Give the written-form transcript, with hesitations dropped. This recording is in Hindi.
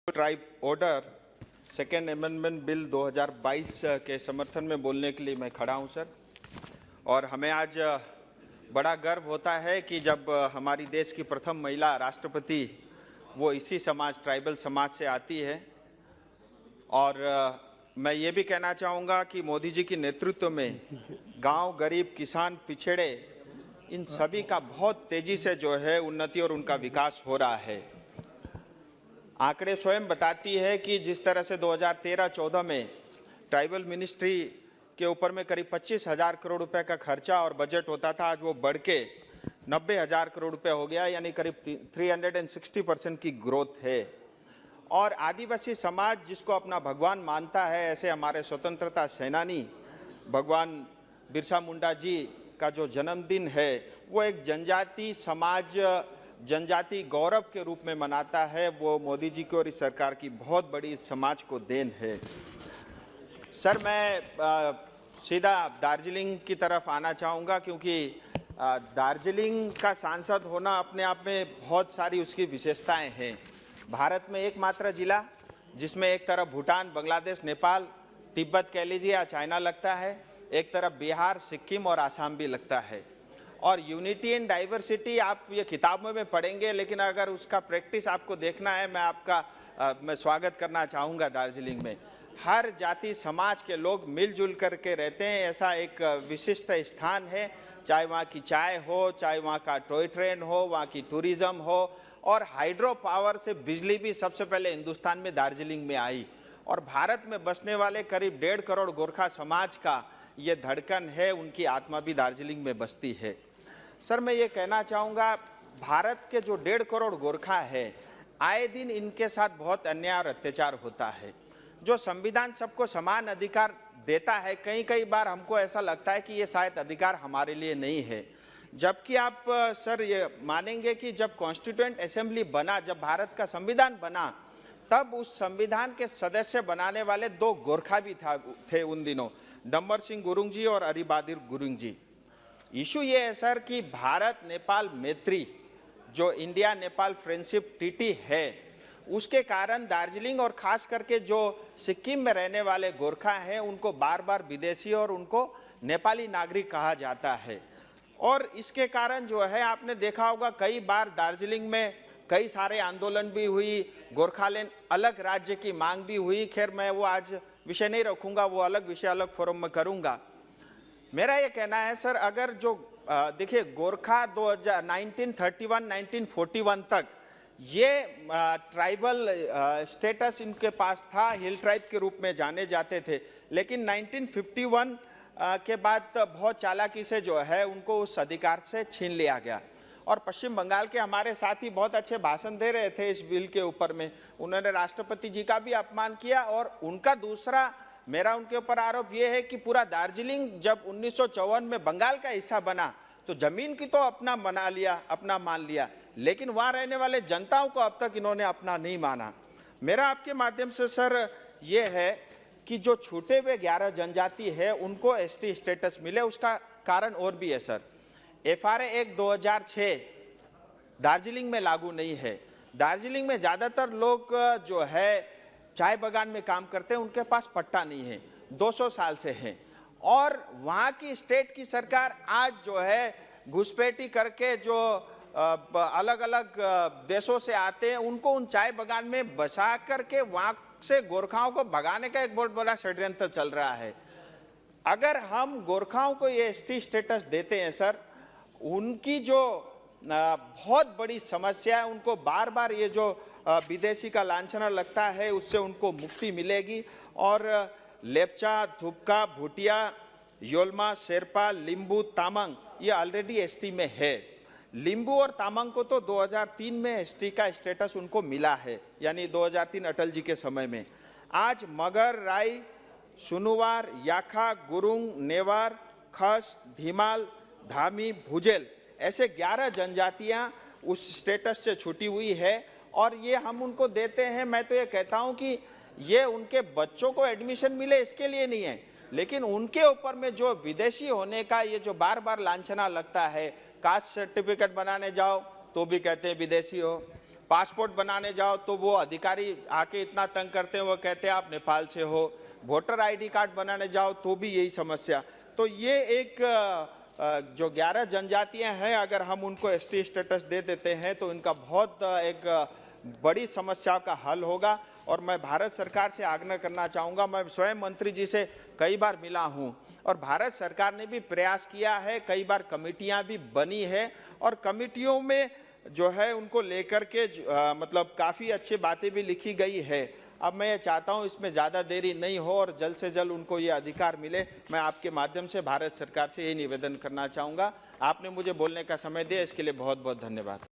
Tribe order second amendment bill 2022 के समर्थन में बोलने के लिए मैं खड़ा हूं सर। और हमें आज बड़ा गर्व होता है कि जब हमारी देश की प्रथम महिला राष्ट्रपति वो इसी समाज ट्राइबल समाज से आती है। और मैं ये भी कहना चाहूँगा कि मोदी जी के नेतृत्व में गांव, गरीब, किसान, पिछड़े, इन सभी का बहुत तेज़ी से जो है उन्नति और उनका विकास हो रहा है। आंकड़े स्वयं बताती है कि जिस तरह से 2013-14 में ट्राइबल मिनिस्ट्री के ऊपर में करीब 25,000 करोड़ रुपए का खर्चा और बजट होता था, आज वो बढ़ के 90,000 करोड़ रुपए हो गया, यानी करीब 360% की ग्रोथ है। और आदिवासी समाज जिसको अपना भगवान मानता है, ऐसे हमारे स्वतंत्रता सेनानी भगवान बिरसा मुंडा जी का जो जन्मदिन है वो एक जनजाति समाज, जनजाति गौरव के रूप में मनाता है। वो मोदी जी की और इस सरकार की बहुत बड़ी इस समाज को देन है। सर, मैं सीधा दार्जिलिंग की तरफ आना चाहूँगा, क्योंकि दार्जिलिंग का सांसद होना अपने आप में बहुत सारी उसकी विशेषताएं हैं। भारत में एकमात्र जिला जिसमें एक तरफ भूटान, बांग्लादेश, नेपाल, तिब्बत कह लीजिए या चाइना लगता है, एक तरफ बिहार, सिक्किम और आसाम भी लगता है। और यूनिटी एंड डाइवर्सिटी आप ये किताबों में पढ़ेंगे, लेकिन अगर उसका प्रैक्टिस आपको देखना है, मैं स्वागत करना चाहूँगा। दार्जिलिंग में हर जाति समाज के लोग मिलजुल करके रहते हैं, ऐसा एक विशिष्ट स्थान है। चाहे वहाँ की चाय हो, चाहे वहाँ का टॉय ट्रेन हो, वहाँ की टूरिज़्म हो, और हाइड्रो पावर से बिजली भी सबसे पहले हिंदुस्तान में दार्जिलिंग में आई। और भारत में बसने वाले करीब 1.5 करोड़ गोरखा समाज का ये धड़कन है, उनकी आत्मा भी दार्जिलिंग में बसती है। सर, मैं ये कहना चाहूँगा, भारत के जो 1.5 करोड़ गोरखा है, आए दिन इनके साथ बहुत अन्याय और अत्याचार होता है। जो संविधान सबको समान अधिकार देता है, कई बार हमको ऐसा लगता है कि ये शायद अधिकार हमारे लिए नहीं है। जबकि आप सर ये मानेंगे कि जब कॉन्स्टिट्यूएंट असेंबली बना, जब भारत का संविधान बना, तब उस संविधान के सदस्य बनाने वाले 2 गोरखा भी थे उन दिनों, डम्बर सिंह गुरुंग जी और अरिबहादुर गुरुंग जी। इशू ये है सर कि भारत नेपाल मैत्री, जो इंडिया नेपाल फ्रेंडशिप ट्रीटी है, उसके कारण दार्जिलिंग और खास करके जो सिक्किम में रहने वाले गोरखा हैं, उनको बार बार विदेशी और उनको नेपाली नागरिक कहा जाता है। और इसके कारण जो है आपने देखा होगा, कई बार दार्जिलिंग में कई सारे आंदोलन भी हुई, गोरखालैंड अलग राज्य की मांग भी हुई। खैर, मैं वो आज विषय नहीं रखूँगा, वो अलग विषय अलग फोरम में करूँगा। मेरा ये कहना है सर, अगर जो देखिए गोरखा 1931-1941 तक ये ट्राइबल स्टेटस इनके पास था, हिल ट्राइब के रूप में जाने जाते थे। लेकिन 1951 के बाद बहुत चालाकी से जो है उनको उस अधिकार से छीन लिया गया। और पश्चिम बंगाल के हमारे साथी बहुत अच्छे भाषण दे रहे थे इस बिल के ऊपर में, उन्होंने राष्ट्रपति जी का भी अपमान किया। और उनका दूसरा मेरा उनके ऊपर आरोप ये है कि पूरा दार्जिलिंग जब 1954 में बंगाल का हिस्सा बना तो जमीन की तो अपना बना लिया, अपना मान लिया, लेकिन वहाँ रहने वाले जनताओं को अब तक इन्होंने अपना नहीं माना। मेरा आपके माध्यम से सर ये है कि जो छूटे हुए 11 जनजाति है उनको एसटी स्टेटस मिले, उसका कारण और भी है सर। FRA एक्ट 2006 दार्जिलिंग में लागू नहीं है। दार्जिलिंग में ज़्यादातर लोग जो है चाय बागान में काम करते हैं, उनके पास पट्टा नहीं है, 200 साल से हैं। और वहाँ की स्टेट की सरकार आज जो है घुसपैठी करके जो अलग अलग देशों से आते हैं उनको उन चाय बागान में बसा करके वहाँ से गोरखाओं को भगाने का एक बहुत बड़ा षड्यंत्र चल रहा है। अगर हम गोरखाओं को ये एसटी स्टेटस देते हैं सर, उनकी जो बहुत बड़ी समस्या है, उनको बार बार ये जो विदेशी का लांछना लगता है उससे उनको मुक्ति मिलेगी। और लेप्चा, धुपका, भूटिया, योलमा, शेरपा, लिंबू, तामांग ये ऑलरेडी एसटी में है। लिंबू और तामांग को तो 2003 में एसटी का स्टेटस उनको मिला है, यानी 2003 अटल जी के समय में। आज मगर, राई, सुनुवार, याखा, गुरुंग, नेवार, खस, धीमाल, धामी, भुजेल ऐसे 11 जनजातियां उस स्टेटस से छूटी हुई है। और ये हम उनको देते हैं, मैं तो ये कहता हूँ कि ये उनके बच्चों को एडमिशन मिले इसके लिए नहीं है, लेकिन उनके ऊपर में जो विदेशी होने का ये जो बार बार लांछना लगता है, कास्ट सर्टिफिकेट बनाने जाओ तो भी कहते हैं विदेशी हो, पासपोर्ट बनाने जाओ तो वो अधिकारी आके इतना तंग करते हैं, वो कहते हैं आप नेपाल से हो। वोटर आईडी कार्ड बनाने जाओ तो भी यही समस्या। तो ये एक जो 11 जनजातियां हैं, अगर हम उनको एसटी स्टेटस दे देते हैं तो इनका बहुत एक बड़ी समस्या का हल होगा। और मैं भारत सरकार से आग्रह करना चाहूँगा, मैं स्वयं मंत्री जी से कई बार मिला हूँ और भारत सरकार ने भी प्रयास किया है, कई बार कमेटियाँ भी बनी है और कमेटियों में जो है उनको लेकर के मतलब काफ़ी अच्छी बातें भी लिखी गई है। अब मैं ये चाहता हूँ इसमें ज़्यादा देरी नहीं हो और जल्द से जल्द उनको ये अधिकार मिले। मैं आपके माध्यम से भारत सरकार से ये निवेदन करना चाहूँगा। आपने मुझे बोलने का समय दिया, इसके लिए बहुत बहुत धन्यवाद।